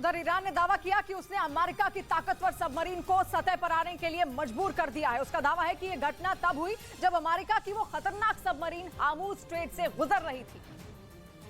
उधर ईरान ने दावा किया कि उसने अमेरिका की ताकतवर सबमरीन को सतह पर आने के लिए मजबूर कर दिया है। उसका दावा है कि यह घटना तब हुई जब अमेरिका की वो खतरनाक सबमरीन हार्मुज स्ट्रेट से गुजर रही थी,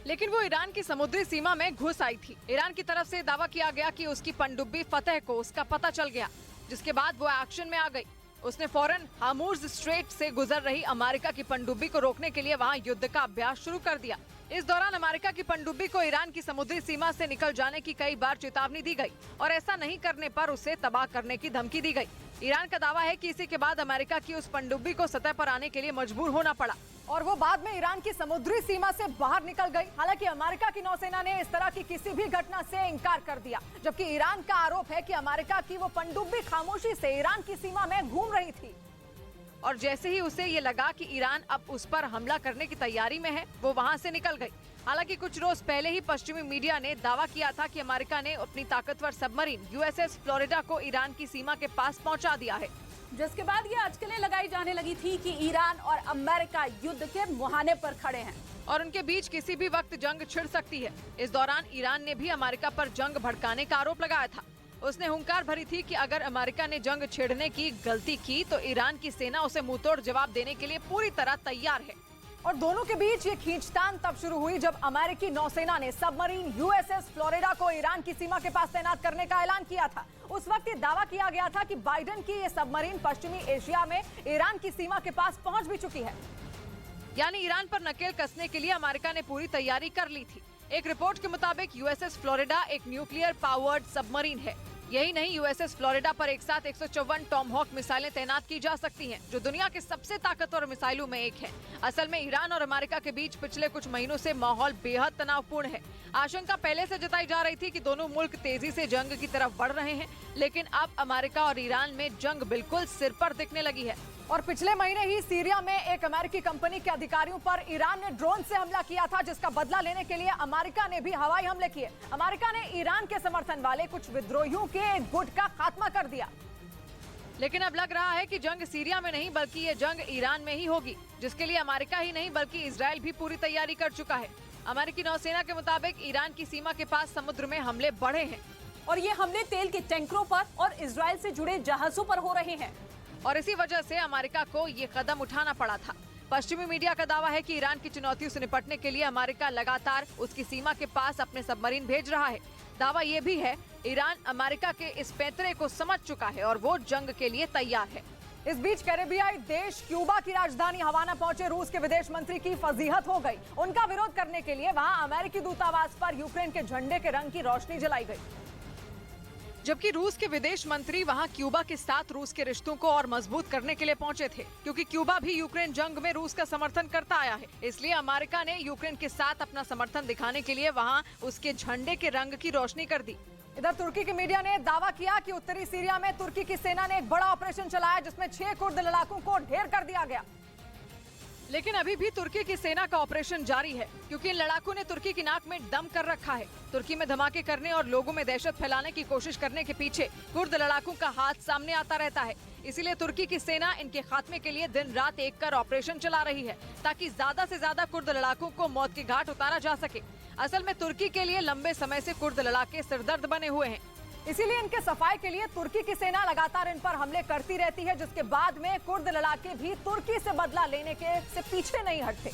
लेकिन वो ईरान की समुद्री सीमा में घुस आई थी। ईरान की तरफ से दावा किया गया कि उसकी पनडुब्बी फतेह को उसका पता चल गया, जिसके बाद वो एक्शन में आ गई। उसने फौरन हार्मुज स्ट्रेट से गुजर रही अमेरिका की पनडुब्बी को रोकने के लिए वहां युद्ध का अभ्यास शुरू कर दिया। इस दौरान अमेरिका की पनडुब्बी को ईरान की समुद्री सीमा से निकल जाने की कई बार चेतावनी दी गई और ऐसा नहीं करने पर उसे तबाह करने की धमकी दी गई। ईरान का दावा है कि इसी के बाद अमेरिका की उस पनडुब्बी को सतह पर आने के लिए मजबूर होना पड़ा और वो बाद में ईरान की समुद्री सीमा से बाहर निकल गई। हालांकि अमेरिका की नौसेना ने इस तरह की किसी भी घटना से इंकार कर दिया, जबकि ईरान का आरोप है कि अमेरिका की वो पनडुब्बी खामोशी से ईरान की सीमा में घूम रही थी और जैसे ही उसे ये लगा कि ईरान अब उस पर हमला करने की तैयारी में है, वो वहां से निकल गई। हालांकि कुछ रोज पहले ही पश्चिमी मीडिया ने दावा किया था कि अमेरिका ने अपनी ताकतवर सबमरीन USS फ्लोरिडा को ईरान की सीमा के पास पहुंचा दिया है, जिसके बाद ये अटकलें लगाई जाने लगी थी कि ईरान और अमेरिका युद्ध के मुहाने पर खड़े हैं और उनके बीच किसी भी वक्त जंग छिड़ सकती है। इस दौरान ईरान ने भी अमेरिका पर जंग भड़काने का आरोप लगाया था। उसने हुंकार भरी थी कि अगर अमेरिका ने जंग छेड़ने की गलती की तो ईरान की सेना उसे मुंहतोड़ जवाब देने के लिए पूरी तरह तैयार है। और दोनों के बीच ये खींचतान तब शुरू हुई जब अमेरिकी नौसेना ने सबमरीन USS फ्लोरिडा को ईरान की सीमा के पास तैनात करने का ऐलान किया था। उस वक्त ये दावा किया गया था कि बाइडेन की ये सबमरीन पश्चिमी एशिया में ईरान की सीमा के पास पहुंच भी चुकी है, यानी ईरान पर नकेल कसने के लिए अमेरिका ने पूरी तैयारी कर ली थी। एक रिपोर्ट के मुताबिक USS फ्लोरिडा एक न्यूक्लियर पावर्ड सबमरीन है। यही नहीं, USS फ्लोरिडा पर एक साथ 154 टॉमहॉक मिसाइलें तैनात की जा सकती हैं, जो दुनिया के सबसे ताकतवर मिसाइलों में एक है। असल में ईरान और अमेरिका के बीच पिछले कुछ महीनों से माहौल बेहद तनावपूर्ण है। आशंका पहले से जताई जा रही थी कि दोनों मुल्क तेजी से जंग की तरफ बढ़ रहे हैं, लेकिन अब अमेरिका और ईरान में जंग बिल्कुल सिर पर दिखने लगी है। और पिछले महीने ही सीरिया में एक अमेरिकी कंपनी के अधिकारियों पर ईरान ने ड्रोन से हमला किया था, जिसका बदला लेने के लिए अमेरिका ने भी हवाई हमले किए। अमेरिका ने ईरान के समर्थन वाले कुछ विद्रोहियों के गुट का खात्मा कर दिया। लेकिन अब लग रहा है कि जंग सीरिया में नहीं बल्कि ये जंग ईरान में ही होगी, जिसके लिए अमेरिका ही नहीं बल्कि इजराइल भी पूरी तैयारी कर चुका है। अमेरिकी नौसेना के मुताबिक ईरान की सीमा के पास समुद्र में हमले बढ़े हैं और ये हमले तेल के टैंकरों पर और इजराइल से जुड़े जहाजों पर हो रहे हैं और इसी वजह से अमेरिका को ये कदम उठाना पड़ा था। पश्चिमी मीडिया का दावा है कि ईरान की चुनौतियों से निपटने के लिए अमेरिका लगातार उसकी सीमा के पास अपने सबमरीन भेज रहा है। दावा ये भी है ईरान अमेरिका के इस पैंतरे को समझ चुका है और वो जंग के लिए तैयार है। इस बीच कैरेबियाई देश क्यूबा की राजधानी हवाना पहुंचे रूस के विदेश मंत्री की फजीहत हो गई। उनका विरोध करने के लिए वहां अमेरिकी दूतावास पर यूक्रेन के झंडे के रंग की रोशनी जलाई गई, जबकि रूस के विदेश मंत्री वहां क्यूबा के साथ रूस के रिश्तों को और मजबूत करने के लिए पहुंचे थे, क्योंकि क्यूबा भी यूक्रेन जंग में रूस का समर्थन करता आया है। इसलिए अमेरिका ने यूक्रेन के साथ अपना समर्थन दिखाने के लिए वहां उसके झंडे के रंग की रोशनी कर दी। इधर तुर्की की मीडिया ने दावा किया कि उत्तरी सीरिया में तुर्की की सेना ने एक बड़ा ऑपरेशन चलाया, जिसमें 6 कुर्द लड़ाकों को ढेर कर दिया गया। लेकिन अभी भी तुर्की की सेना का ऑपरेशन जारी है, क्योंकि इन लड़ाकों ने तुर्की की नाक में दम कर रखा है। तुर्की में धमाके करने और लोगों में दहशत फैलाने की कोशिश करने के पीछे कुर्द लड़ाकों का हाथ सामने आता रहता है। इसीलिए तुर्की की सेना इनके खात्मे के लिए दिन रात एक कर ऑपरेशन चला रही है, ताकि ज्यादा से ज्यादा कुर्द लड़ाकों को मौत के घाट उतारा जा सके। असल में तुर्की के लिए लंबे समय से कुर्द लड़ाके सिरदर्द बने हुए हैं, इसीलिए इनके सफाई के लिए तुर्की की सेना लगातार इन पर हमले करती रहती है, जिसके बाद में कुर्द लड़ाके भी तुर्की से बदला लेने के से पीछे नहीं हटते।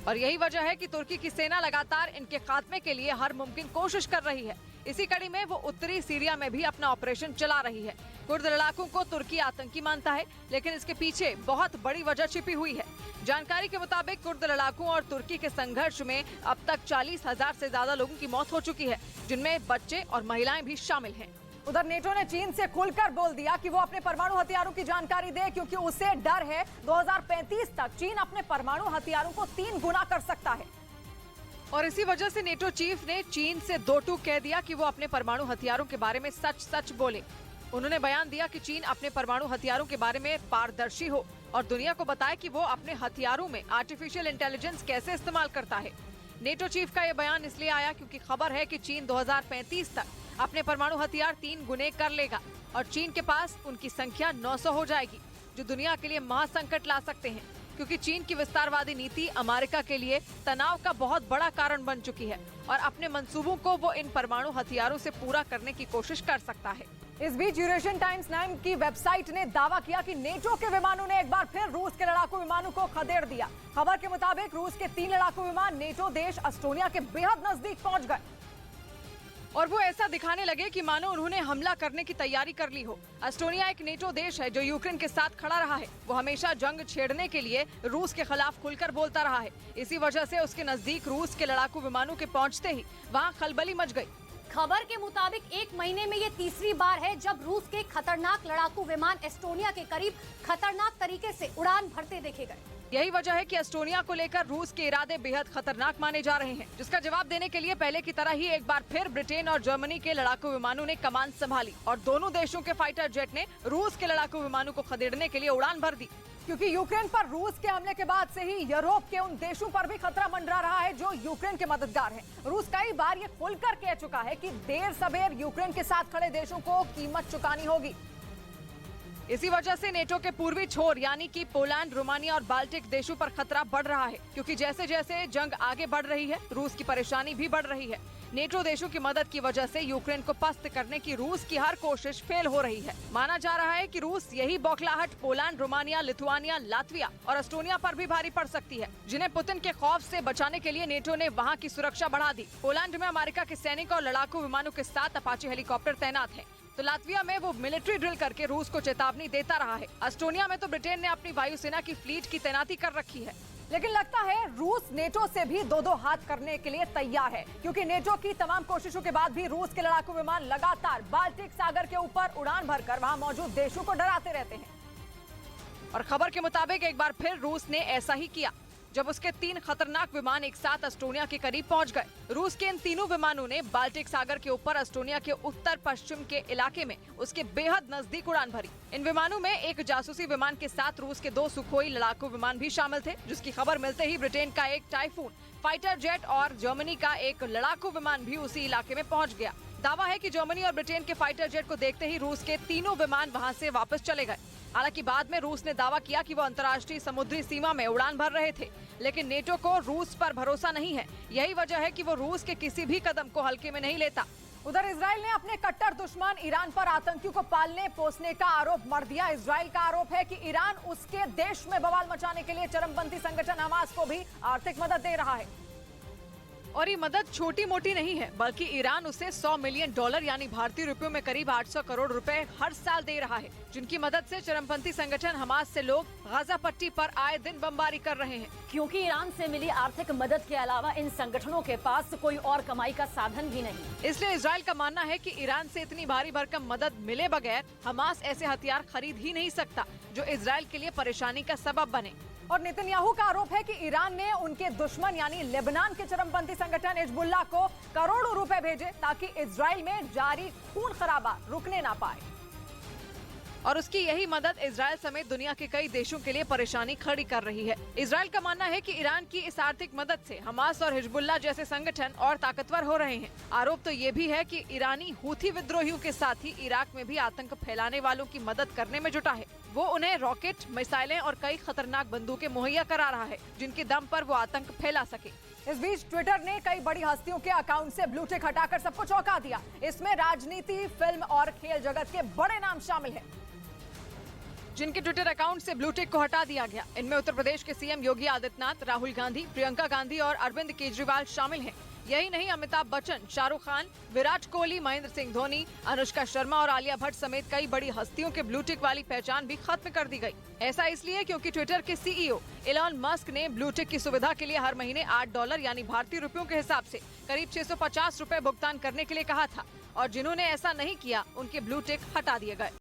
और यही वजह है कि तुर्की की सेना लगातार इनके खात्मे के लिए हर मुमकिन कोशिश कर रही है। इसी कड़ी में वो उत्तरी सीरिया में भी अपना ऑपरेशन चला रही है। कुर्द लड़ाकों को तुर्की आतंकी मानता है, लेकिन इसके पीछे बहुत बड़ी वजह छिपी हुई है। जानकारी के मुताबिक कुर्द लड़ाकों और तुर्की के संघर्ष में अब तक 40,000 से ज्यादा लोगों की मौत हो चुकी है, जिनमें बच्चे और महिलाएं भी शामिल हैं। उधर नेटो ने चीन से खुलकर बोल दिया कि वो अपने परमाणु हथियारों की जानकारी दे, क्योंकि उसे डर है 2035 तक चीन अपने परमाणु हथियारों को 3 गुना कर सकता है। और इसी वजह से नेटो चीफ ने चीन से 2 टूक कह दिया कि वो अपने परमाणु हथियारों के बारे में सच सच बोले। उन्होंने बयान दिया कि चीन अपने परमाणु हथियारों के बारे में पारदर्शी हो और दुनिया को बताए कि वो अपने हथियारों में आर्टिफिशियल इंटेलिजेंस कैसे इस्तेमाल करता है। नेटो चीफ का ये बयान इसलिए आया क्योंकि खबर है कि चीन 2035 तक अपने परमाणु हथियार 3 गुने कर लेगा और चीन के पास उनकी संख्या 900 हो जाएगी, जो दुनिया के लिए महासंकट ला सकते हैं, क्योंकि चीन की विस्तारवादी नीति अमेरिका के लिए तनाव का बहुत बड़ा कारण बन चुकी है और अपने मंसूबों को वो इन परमाणु हथियारों से पूरा करने की कोशिश कर सकता है। इस बीच यूरेशियन टाइम्स नाम की वेबसाइट ने दावा किया कि नेटो के विमानों ने एक बार फिर रूस के लड़ाकू विमानों को खदेड़ दिया। खबर के मुताबिक रूस के 3 लड़ाकू विमान नेटो देश एस्टोनिया के बेहद नजदीक पहुंच गए और वो ऐसा दिखाने लगे कि मानो उन्होंने हमला करने की तैयारी कर ली हो। एस्टोनिया एक नेटो देश है जो यूक्रेन के साथ खड़ा रहा है। वो हमेशा जंग छेड़ने के लिए रूस के खिलाफ खुलकर बोलता रहा है। इसी वजह से उसके नजदीक रूस के लड़ाकू विमानों के पहुंचते ही वहाँ खलबली मच गई। खबर के मुताबिक 1 महीने में ये तीसरी बार है जब रूस के खतरनाक लड़ाकू विमान एस्टोनिया के करीब खतरनाक तरीके से उड़ान भरते देखे गए। यही वजह है कि एस्टोनिया को लेकर रूस के इरादे बेहद खतरनाक माने जा रहे हैं, जिसका जवाब देने के लिए पहले की तरह ही एक बार फिर ब्रिटेन और जर्मनी के लड़ाकू विमानों ने कमान संभाली और दोनों देशों के फाइटर जेट ने रूस के लड़ाकू विमानों को खदेड़ने के लिए उड़ान भर दी। क्योंकि यूक्रेन पर रूस के हमले के बाद से ही यूरोप के उन देशों पर भी खतरा मंडरा रहा है जो यूक्रेन के मददगार हैं। रूस कई बार ये खुलकर कह चुका है कि देर सबेर यूक्रेन के साथ खड़े देशों को कीमत चुकानी होगी। इसी वजह से नेटो के पूर्वी छोर यानी कि पोलैंड, रोमानिया और बाल्टिक देशों पर खतरा बढ़ रहा है, क्योंकि जैसे जैसे जंग आगे बढ़ रही है रूस की परेशानी भी बढ़ रही है। नेटो देशों की मदद की वजह से यूक्रेन को पस्त करने की रूस की हर कोशिश फेल हो रही है। माना जा रहा है कि रूस यही बौखलाहट पोलैंड, रोमानिया, लिथुआनिया, लातविया और एस्टोनिया पर भी भारी पड़ सकती है, जिन्हें पुतिन के खौफ से बचाने के लिए नेटो ने वहां की सुरक्षा बढ़ा दी। पोलैंड में अमेरिका के सैनिक और लड़ाकू विमानों के साथ अपाचे हेलीकॉप्टर तैनात हैं, तो लातविया में वो मिलिट्री ड्रिल करके रूस को चेतावनी देता रहा है। एस्टोनिया में तो ब्रिटेन ने अपनी वायुसेना की फ्लीट की तैनाती कर रखी है। लेकिन लगता है रूस नेटो से भी दो हाथ करने के लिए तैयार है, क्योंकि नेटो की तमाम कोशिशों के बाद भी रूस के लड़ाकू विमान लगातार बाल्टिक सागर के ऊपर उड़ान भरकर वहां मौजूद देशों को डराते रहते हैं। और खबर के मुताबिक एक बार फिर रूस ने ऐसा ही किया जब उसके 3 खतरनाक विमान एक साथ एस्टोनिया के करीब पहुंच गए। रूस के इन तीनों विमानों ने बाल्टिक सागर के ऊपर एस्टोनिया के उत्तर पश्चिम के इलाके में उसके बेहद नजदीक उड़ान भरी। इन विमानों में एक जासूसी विमान के साथ रूस के 2 सुखोई लड़ाकू विमान भी शामिल थे, जिसकी खबर मिलते ही ब्रिटेन का एक टाइफून फाइटर जेट और जर्मनी का एक लड़ाकू विमान भी उसी इलाके में पहुँच गया। दावा है कि जर्मनी और ब्रिटेन के फाइटर जेट को देखते ही रूस के तीनों विमान वहां से वापस चले गए। हालांकि बाद में रूस ने दावा किया कि वो अंतर्राष्ट्रीय समुद्री सीमा में उड़ान भर रहे थे, लेकिन नेटो को रूस पर भरोसा नहीं है। यही वजह है कि वो रूस के किसी भी कदम को हल्के में नहीं लेता। उधर इजराइल ने अपने कट्टर दुश्मन ईरान पर आतंकियों को पालने पोसने का आरोप मढ़ दिया। इजराइल का आरोप है कि ईरान उसके देश में बवाल मचाने के लिए चरमपंथी संगठन हमास को भी आर्थिक मदद दे रहा है। और ये मदद छोटी मोटी नहीं है, बल्कि ईरान उसे $100 मिलियन यानी भारतीय रुपयों में करीब 800 करोड़ रुपए हर साल दे रहा है, जिनकी मदद से चरमपंथी संगठन हमास से लोग गाजा पट्टी पर आए दिन बमबारी कर रहे हैं। क्योंकि ईरान से मिली आर्थिक मदद के अलावा इन संगठनों के पास कोई और कमाई का साधन भी नहीं। इसलिए इजराइल का मानना है कि ईरान से इतनी भारी भरकम मदद मिले बगैर हमास ऐसे हथियार खरीद ही नहीं सकता जो इजराइल के लिए परेशानी का सबब बने। और नेतन्याहू का आरोप है कि ईरान ने उनके दुश्मन यानी लेबनान के चरमपंथी संगठन हिजबुल्लाह को करोड़ों रुपए भेजे ताकि इजराइल में जारी खून खराबा रुकने ना पाए। और उसकी यही मदद इजराइल समेत दुनिया के कई देशों के लिए परेशानी खड़ी कर रही है। इजराइल का मानना है कि ईरान की इस आर्थिक मदद से हमास और हिजबुल्लाह जैसे संगठन और ताकतवर हो रहे हैं। आरोप तो ये भी है कि ईरानी हूथी विद्रोहियों के साथ ही इराक में भी आतंक फैलाने वालों की मदद करने में जुटा है। वो उन्हें रॉकेट, मिसाइलें और कई खतरनाक बंदूकें मुहैया करा रहा है, जिनके दम पर वो आतंक फैला सके। इस बीच ट्विटर ने कई बड़ी हस्तियों के अकाउंट से ब्लू टिक हटाकर सबको चौंका दिया। इसमें राजनीति, फिल्म और खेल जगत के बड़े नाम शामिल हैं, जिनके ट्विटर अकाउंट से ब्लू टिक को हटा दिया गया। इनमें उत्तर प्रदेश के सीएम योगी आदित्यनाथ, राहुल गांधी, प्रियंका गांधी और अरविंद केजरीवाल शामिल हैं। यही नहीं, अमिताभ बच्चन, शाहरुख खान, विराट कोहली, महेंद्र सिंह धोनी, अनुष्का शर्मा और आलिया भट्ट समेत कई बड़ी हस्तियों के ब्लू टिक वाली पहचान भी खत्म कर दी गई। ऐसा इसलिए क्योंकि ट्विटर के सीईओ एलॉन मस्क ने ब्लू टिक की सुविधा के लिए हर महीने $8 यानी भारतीय रुपयों के हिसाब से करीब 650 रुपए भुगतान करने के लिए कहा था, और जिन्होंने ऐसा नहीं किया उनके ब्लू टिक हटा दिए गए।